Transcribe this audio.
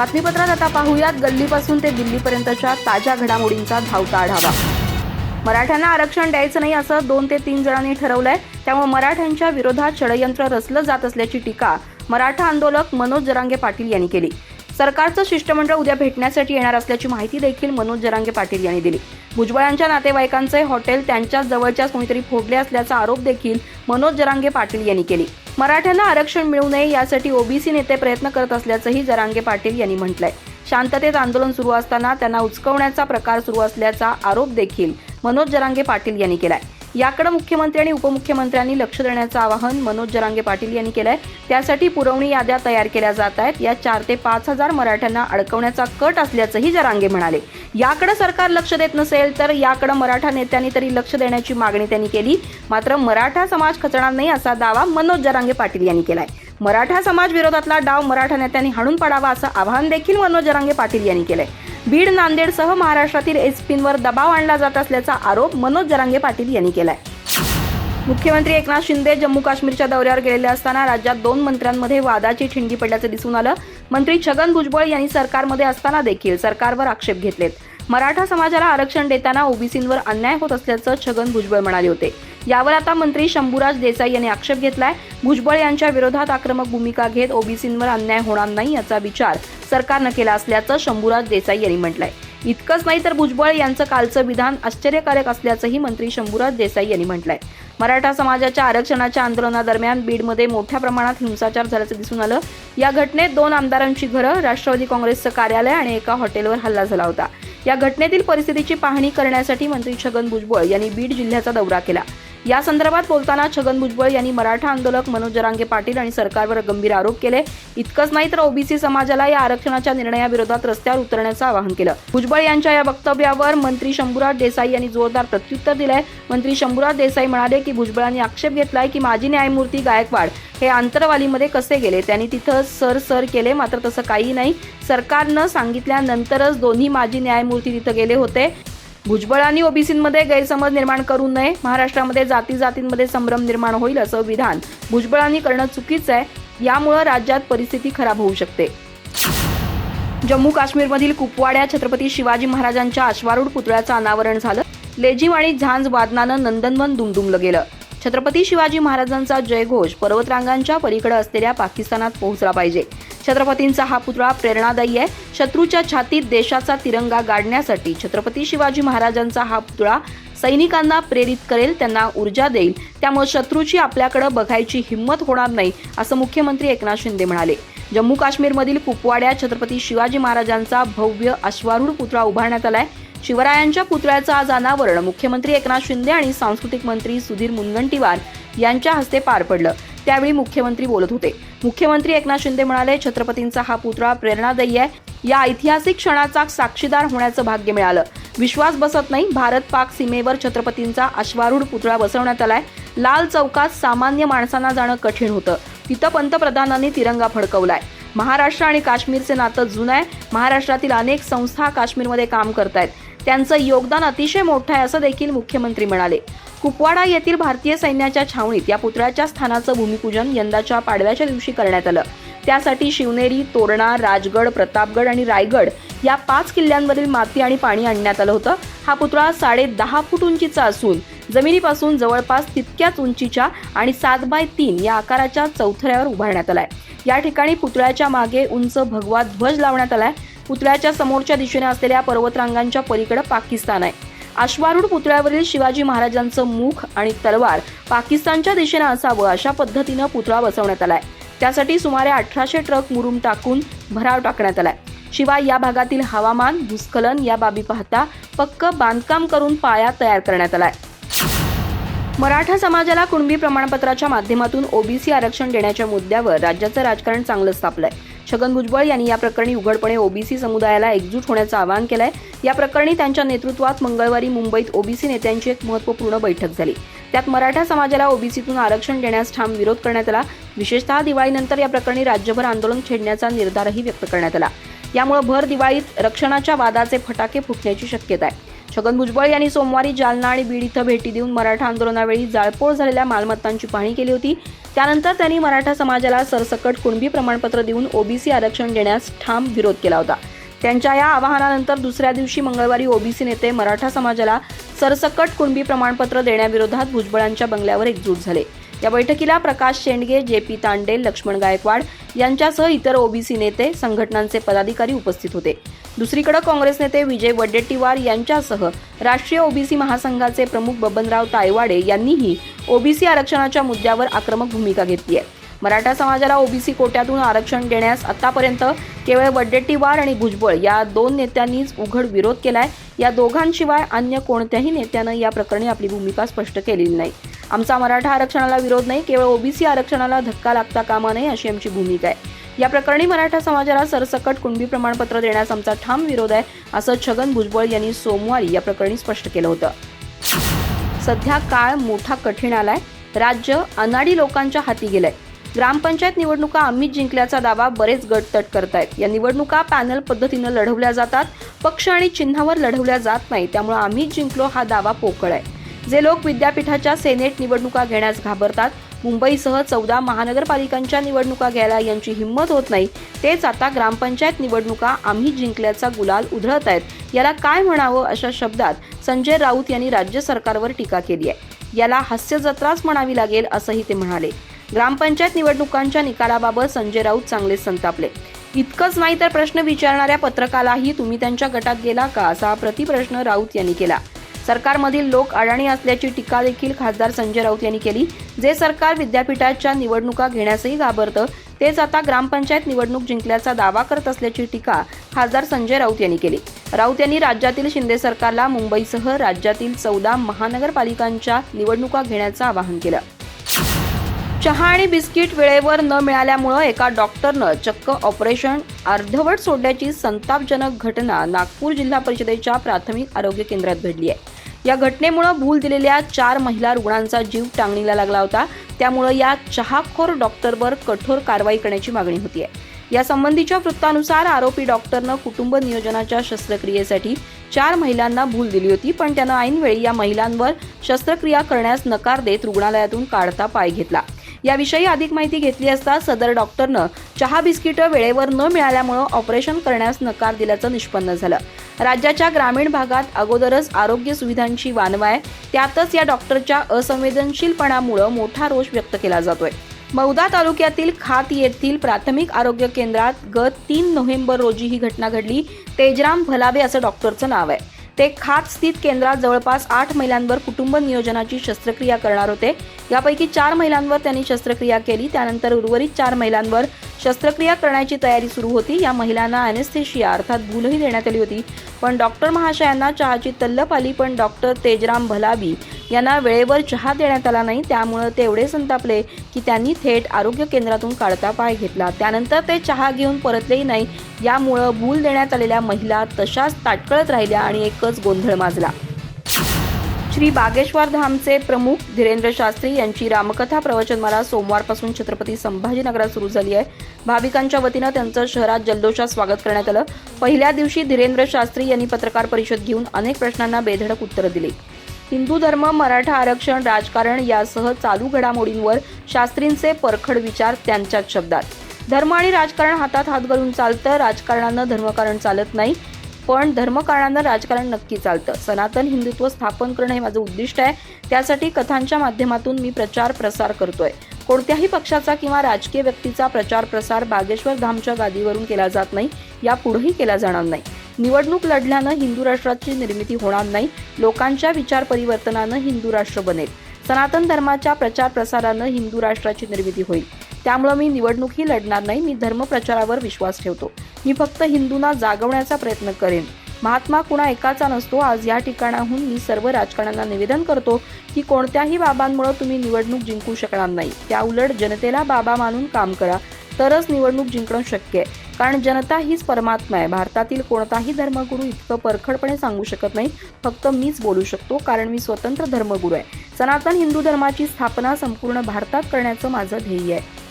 बातमीपत्रात आता पाहूयात गल्लीपासून ते दिल्लीपर्यंतच्या ताज्या घडामोडींचा धावता आढावा। मराठ्यांना आरक्षण द्यायचं नाही असं 2 ते 3 जणांनी ठरवलंय। त्यामुळे मराठ्यांच्या विरोधात षडयंत्र रचलं जात असल्याची टीका मराठा आंदोलक मनोज जरांगे पाटील यांनी केली। सरकारचं शिष्टमंडळ उद्या भेटण्यासाठी येणार असल्याची माहिती देखील मनोज जरांगे पाटील यांनी दिली। भुजबळांच्या नातेवाईकांचे हॉटेल त्यांच्याच जवळच्याच कोणीतरी फोडले असल्याचा आरोप देखील मनोज जरांगे पाटील यांनी केली। मराठ्यांना आरक्षण मिळू नये यासाठी ओबीसी नेते प्रयत्न करत असल्याचंही जरांगे पाटील यांनी म्हटलंय। शांततेत आंदोलन सुरू असताना त्यांना उचकवण्याचा प्रकार सुरू असल्याचा आरोप देखील मनोज जरांगे पाटील यांनी केलाय। याकडे मुख्यमंत्री आणि उपमुख्यमंत्र्यांनी लक्ष देण्याचं आवाहन मनोज जरांगे पाटील यांनी केलंय। त्यासाठी पुरवणी याद्या तयार केल्या जात आहेत। या 4 ते 5 हजार मराठ्यांना अडकवण्याचा कट असल्याचंही जरांगे म्हणाले। याकडे सरकार लक्ष देत नसेल तर याकडे मराठा नेत्यांनी तरी लक्ष देण्याची मागणी त्यांनी केली। मात्र मराठा समाज खचणार नाही असा दावा मनोज जरांगे पाटील यांनी केलाय। मराठा समाज विरोधातला डाव मराठा नेत्यांनी हाणून पाडावा असं आवाहन देखील मनोज जरांगे पाटील यांनी केलंय। बीड, नांदेडसह महाराष्ट्रातील एसपींवर दबाव आणला जात असल्याचा आरोप मनोज जरांगे पाटील यांनी केलाय। मुख्यमंत्री एकनाथ शिंदे जम्मू काश्मीरच्या दौऱ्यावर गेलेले असताना राज्यात 2 मंत्र्यांमध्ये वादाची ठिणगी पडल्याचे दिसून आलं। मंत्री छगन भुजबळ यांनी सरकारमध्ये असताना देखील सरकारवर आक्षेप घेतलेत। मराठा समाजाला आरक्षण देताना ओबीसींवर अन्याय होत असल्याचं छगन भुजबळ म्हणाले होते। यावर आता मंत्री शंभूराज देसाई यांनी आक्षेप घेतलाय। भुजबळ यांच्या विरोधात आक्रमक भूमिका घेत ओबीसींवर अन्याय होणार नाही याचा विचार सरकारनं केला असल्याचं शंभूराज देसाई यांनी म्हटलंय। इतकंच नाही तर भुजबळ यांचं कालचं विधान आश्चर्यकारक असल्याचंही मंत्री शंभूराज देसाई यांनी म्हटलंय। मराठा समाजाच्या आरक्षणाच्या आंदोलनादरम्यान बीडमध्ये मोठ्या प्रमाणात हिंसाचार झाल्याचं दिसून आलं। या घटनेत 2 आमदारांची घरं, राष्ट्रवादी काँग्रेसचं कार्यालय आणि एका हॉटेलवर हल्ला झाला होता। या घटनेतील परिस्थितीची पाहणी करण्यासाठी मंत्री छगन भुजबळ यांनी बीड जिल्ह्याचा दौरा केला। या संदर्भात बोलताना छगन भुजबळ यांनी मराठा आंदोलक मनोज जरांगे पाटील आणि सरकारवर गंभीर आरोप केले। इतकंच नाही तर ओबीसी समाजाला या आरक्षणाच्या निर्णयाविरोधात रस्त्यावर उतरण्याचं आवाहन केलं। भुजबळ यांच्या या वक्तव्यावर मंत्री शंभूराज देसाई यांनी जोरदार प्रत्युत्तर दिलंय। मंत्री शंभूराज देसाई म्हणाले की भुजबळांनी आक्षेप घेतलाय की माजी न्यायमूर्ती गायकवाड हे आंतरवालीमध्ये कसे गेले, त्यांनी तिथं सर केले, मात्र तसं काही नाही। सरकारनं सांगितल्यानंतरच दोन्ही माजी न्यायमूर्ती तिथं गेले होते। भुजबळांनी ओबीसींमध्ये गैरसमज निर्माण करू नये, महाराष्ट्रामध्ये जातींमध्ये संभ्रम निर्माण होईल असं विधान भुजबळांनी करणं चुकीचं आहे। यामुळे राज्यात परिस्थिती खराब होऊ शकते। जम्मू काश्मीरमधील कुपवाड्यात छत्रपती शिवाजी महाराजांच्या अश्वारूढ पुतळ्याचं अनावरण झालं। लेझिम आणि झांज वादनानं नंदनवन दुमदुमलं गेलं। छत्रपती शिवाजी महाराजांचा जयघोष पर्वतरांगांच्या पलीकडे असलेल्या पाकिस्तानात पोहोचला पाहिजे। छत्रपतींचा हा पुतळा प्रेरणादायी आहे। शत्रूच्या छातीत देशाचा तिरंगा गाडण्यासाठी छत्रपती शिवाजी महाराजांचा हा पुतळा सैनिकांना प्रेरित करेल, त्यांना ऊर्जा देईल। त्यामुळे शत्रूची आपल्याकडे बघायची हिंमत होणार नाही असं मुख्यमंत्री एकनाथ शिंदे म्हणाले। जम्मू काश्मीरमधील कुपवाड्यात छत्रपती शिवाजी महाराजांचा भव्य अश्वारूढ पुतळा उभारण्यात आलाय। शिवरायांच्या पुतळ्याचं आज अनावरण मुख्यमंत्री एकनाथ शिंदे आणि सांस्कृतिक मंत्री सुधीर मुनगंटीवार यांच्या हस्ते पार पडलं। त्यावेळी मुख्यमंत्री बोलत होते। मुख्यमंत्री एकनाथ शिंदे म्हणाले, छत्रपतींचा हा पुतळा प्रेरणादायी आहे। या ऐतिहासिक क्षणाचा साक्षीदार होण्याचं भाग्य मिळालं। विश्वास बसत नाही, भारत-पाक सीमेवर छत्रपतींचा अश्वारूढ पुतळा बसवण्यात आलाय। लाल चौकात सामान्य माणसांना जाणं कठीण होतं, तिथं पंतप्रधानांनी तिरंगा फडकवलाय। महाराष्ट्र आणि काश्मीरचे नातं जुनं आहे। महाराष्ट्रातील अनेक संस्था काश्मीरमध्ये काम करतायत, त्यांचं योगदान अतिशय मोठं आहे असं देखील मुख्यमंत्री म्हणाले। कुपवाडा येथील भारतीय सैन्याच्या छावणीत या पुतळ्याच्या स्थानाचं भूमिपूजन यंदाच्या पाडव्याच्या दिवशी करण्यात आलं। त्यासाठी शिवनेरी, तोरणा, राजगड, प्रतापगड आणि रायगड या 5 किल्ल्यांवरील माती आणि पाणी आणण्यात आलं होतं। हा पुतळा 10.5 फूट उंचीचा असून जमिनीपासून जवळपास तितक्याच उंचीच्या आणि 7x3 या आकाराच्या चौथऱ्यावर उभारण्यात आलाय। या ठिकाणी पुतळ्याच्या मागे उंच भगवा ध्वज लावण्यात आलाय। पुतळ्याच्या समोरच्या दिशेने असलेल्या पर्वतरांगांच्या पलीकडे पाकिस्तान आहे। अश्वारूढ पुतळ्यावरील शिवाजी महाराजांचं मुख आणि तलवार पाकिस्तानच्या दिशेने असावं अशा पद्धतीनं पुतळा बसवण्यात आलाय। त्यासाठी सुमारे 1800 ट्रक मुरुम टाकून भराव टाकण्यात आलाय। शिवाय या भागातील हवामान, भूस्खलन या बाबी पाहता पक्क बांधकाम करून पाया तयार करण्यात आलाय। मराठा समाजाला कुणबी प्रमाणपत्राच्या माध्यमातून ओबीसी आरक्षण देण्याच्या मुद्द्यावर राज्याचं राजकारण चांगलंच तापलंय। छगन भुजबळ यांनी या प्रकरणी उघडपणे ओबीसी समुदायाला एकजूट होण्याचं आवाहन केलंय। या प्रकरणी त्यांच्या नेतृत्वात मंगळवारी मुंबईत ओबीसी नेत्यांची एक महत्त्वपूर्ण बैठक झाली। त्यात मराठा समाजाला ओबीसीतून आरक्षण देण्यास ठाम विरोध करण्यात आला। विशेषतः दिवाळीनंतर या प्रकरणी राज्यभर आंदोलन छेडण्याचा निर्धारही व्यक्त करण्यात आला। यामुळे भर दिवाळीत रक्षणाच्या वादाचे फटाके फुटण्याची शक्यता आहे। छगन भुजबळ यांनी सोमवारी जालना आणि बीड इथं भेटी देऊन मराठा आंदोलनावेळी जाळपोळ झालेल्या मालमत्तांची पाहणी केली होती। त्यानंतर त्यांनी मराठा समाजाला सरसकट कुणबी प्रमाणपत्र देऊन ओबीसी आरक्षण देण्यास ठाम विरोध केला होता। त्यांच्या या आवाहनानंतर दुसऱ्या दिवशी मंगळवारी ओबीसी नेते मराठा समाजाला सरसकट कुणबी प्रमाणपत्र देण्याविरोधात भुजबळांच्या बंगल्यावर एकजूट झाले। या बैठकीला प्रकाश शेंडगे, जेपी तांडेल, लक्ष्मण गायकवाड यांच्यासह इतर ओबीसी नेते, संघटनांचे पदाधिकारी उपस्थित होते। दुसरीकडे काँग्रेस नेते विजय वडेट्टीवार यांच्यासह राष्ट्रीय ओबीसी महासंघाचे प्रमुख बबनराव तायवाडे यांनीही ओबीसी आरक्षणाच्या मुद्द्यावर आक्रमक भूमिका घेतली आहे। मराठा समाजाला ओबीसी कोट्यातून आरक्षण देण्यास आतापर्यंत केवळ वडेट्टीवार आणि भुजबळ या दोन नेत्यांनीच उघड विरोध केलाय। या दोघांशिवाय अन्य कोणत्याही नेत्यानं या प्रकरणी आपली भूमिका स्पष्ट केलेली नाही। आमचा मराठा आरक्षणाला विरोध नाही, केवळ ओबीसी आरक्षणाला धक्का लागता कामा नये अशी आमची भूमिका आहे। या प्रकरणी मराठा समाजाला सरसकट कुणबी प्रमाणपत्र देण्यास आमचा ठाम विरोध आहे, असं छगन भुजबळ यांनी सोमवारी या प्रकरणी स्पष्ट केलं होतं। सध्या काळ मोठा कठीण आलाय, राज्य अनाडी लोकांच्या हाती गेलंय। ग्रामपंचायत निवडणुका आम्हीच जिंकल्याचा दावा बरेच गट तट करतायत। या निवडणुका पॅनल पद्धतीनं लढवल्या जातात, पक्ष आणि चिन्हावर लढवल्या जात नाही, त्यामुळे आम्हीच जिंकलो हा दावा पोकळ आहे। जे लोक विद्यापीठाच्या सेनेट निवडणुका घेण्यास घाबरतात, मुंबईसह 14 महानगरपालिकांच्या निवडणुका घ्यायला यांची हिंमत होत नाही, तेच आता ग्रामपंचायत निवडणुका आम्ही जिंकल्याचा गुलाल उधळत आहेत। याला काय म्हणावं अशा शब्दात संजय राऊत यांनी राज्य सरकारवर टीका केली आहे। याला हास्यजत्राच म्हणावी लागेल असंही ते म्हणाले। ग्रामपंचायत निवडणुकांच्या निकालाबाबत संजय राऊत चांगले संतापले। इतकंच नाही तर प्रश्न विचारणाऱ्या पत्रकालाही तुम्ही त्यांच्या गटात गेला का असा प्रतिप्रश्न राऊत यांनी केला। सरकारमधील लोक अडाणी असल्याची टीका देखील खासदार संजय राऊत यांनी केली। जे सरकार विद्यापीठाच्या निवडणुका घेण्यासही घाबरतं, तेच आता ग्रामपंचायत निवडणूक जिंकल्याचा दावा करत असल्याची टीका खासदार संजय राऊत यांनी केली। राऊत यांनी राज्यातील शिंदे सरकारला मुंबईसह राज्यातील 14 महानगरपालिकांच्या निवडणुका घेण्याचं आवाहन केलं। चहा आणि बिस्किट वेळेवर न मिळाल्यामुळे एका डॉक्टरनं चक्क ऑपरेशन अर्धवट सोडल्याची संतापजनक घटना नागपूर जिल्हा परिषदेच्या प्राथमिक आरोग्य केंद्रात घडली आहे। या घटनेमुळे भूल दिलेल्या 4 महिला रुग्णांचा जीव टांगणीला लागला होता, त्यामुळे या चहाखोर डॉक्टरवर कठोर कारवाई करण्याची मागणी होती आहे। या संबंधीच्या वृत्तानुसार आरोपी डॉक्टरनं कुटुंब नियोजनाच्या शस्त्रक्रियेसाठी 4 महिलांना भूल दिली होती, पण त्यानं ऐनवेळी या महिलांवर शस्त्रक्रिया करण्यास नकार देत रुग्णालयातून काढता पाय घेतला। याविषयी अधिक माहिती घेतली असता सदर डॉक्टरनं चहा बिस्किट वेळेवर न मिळाल्यामुळे ऑपरेशन करण्यास नकार दिल्याचं निष्पन्न झालं। राज्याच्या ग्रामीण भागात अगोदरच आरोग्य सुविधांची वानवा आहे, त्यातच या डॉक्टरच्या असंवेदनशीलपणामुळे मोठा रोष व्यक्त केला जातोय। मौदा तालुक्यातील खात येथील प्राथमिक आरोग्य केंद्रात गत 3 नोव्हेंबर रोजी ही घटना घडली। तेजराम भलावे असं डॉक्टरचं नाव आहे। ते खात स्थित केंद्रात जवळपास 8 महिलांवर कुटुंब नियोजनाची शस्त्रक्रिया करणार होते। यापैकी 4 महिलांवर त्यांनी शस्त्रक्रिया केली, त्यानंतर उर्वरित 4 महिलांवर शस्त्रक्रिया करण्याची तयारी सुरू होती। या महिलांना अॅनेस्थेशिया अर्थात भूलही देण्यात आली होती, पण डॉक्टर महाशयांना चहाची तल्लफ आली, पण डॉक्टर तेजराम भलावी यांना वेळेवर चहा देण्यात आला नाही। त्यामुळे ते एवढे संतापले की त्यांनी थेट आरोग्य केंद्रातून काढता पाय घेतला। त्यानंतर ते चहा घेऊन परतलेही नाही। यामुळे भूल देण्यात आलेल्या महिला तशाच ताटकळत राहिल्या आणि एकच गोंधळ माजला। श्री बागेश्वर धामचे प्रमुख धीरेंद्र शास्त्री यांची रामकथा प्रवचनमाला सोमवारपासून छत्रपती संभाजीनगरात सुरू झाली आहे। भाविकांच्या वतीनं त्यांचं शहरात जल्लोषात स्वागत करण्यात आलं। पहिल्या दिवशी धीरेंद्र शास्त्री यांनी पत्रकार परिषद घेऊन अनेक प्रश्नांना बेधडक उत्तरं दिली। हिंदू धर्म, मराठा आरक्षण, राजकारण यासह चालू घडामोडींवर शास्त्रींचे परखड विचार त्यांच्याच शब्दात। धर्म आणि राजकारण हातात हात घालून चालतं, राजकारणानं धर्मकारण चालत नाही, पण धर्मकारणानं राजकारण नक्की चालतं। सनातन हिंदुत्व स्थापन करणं हे माझं उद्दिष्ट आहे। त्यासाठी कथांच्या माध्यमातून मी प्रचार प्रसार करतोय। कोणत्याही पक्षाचा किंवा राजकीय व्यक्तीचा प्रचार प्रसार बागेश्वर धामच्या गादीवरून केला जात नाही, यापुढेही केला जाणार नाही। निवडणूक लढल्यानं हिंदू राष्ट्राची निर्मिती होणार नाही, लोकांच्या विचार परिवर्तनानं हिंदू राष्ट्र बनेल। सनातन धर्माच्या प्रचार प्रसारानं हिंदू राष्ट्राची निर्मिती होईल। त्यामुळे मी निवडणूकही लढणार नाही। मी धर्मप्रचारावर विश्वास ठेवतो। मी फक्त हिंदूंना जागवण्याचा प्रयत्न करेन। महात्मा कुणा एकाचा नसतो। आज या ठिकाणाहून मी सर्व राजकारण्यांना निवेदन करतो की कोणत्याही बाबांमुळे तुम्ही निवडणूक जिंकू शकणार नाही। त्याउलट जनतेला बाबा मानून काम करा, तरच निवडणूक जिंकणं शक्य आहे। कारण जनता हीच परमात्मा आहे। भारतातील कोणताही धर्मगुरू इतकं परखडपणे सांगू शकत नाही, फक्त मीच बोलू शकतो, कारण मी स्वतंत्र धर्मगुरू आहे। सनातन हिंदू धर्माची स्थापना संपूर्ण भारतात करण्याचं माझं ध्येय आहे।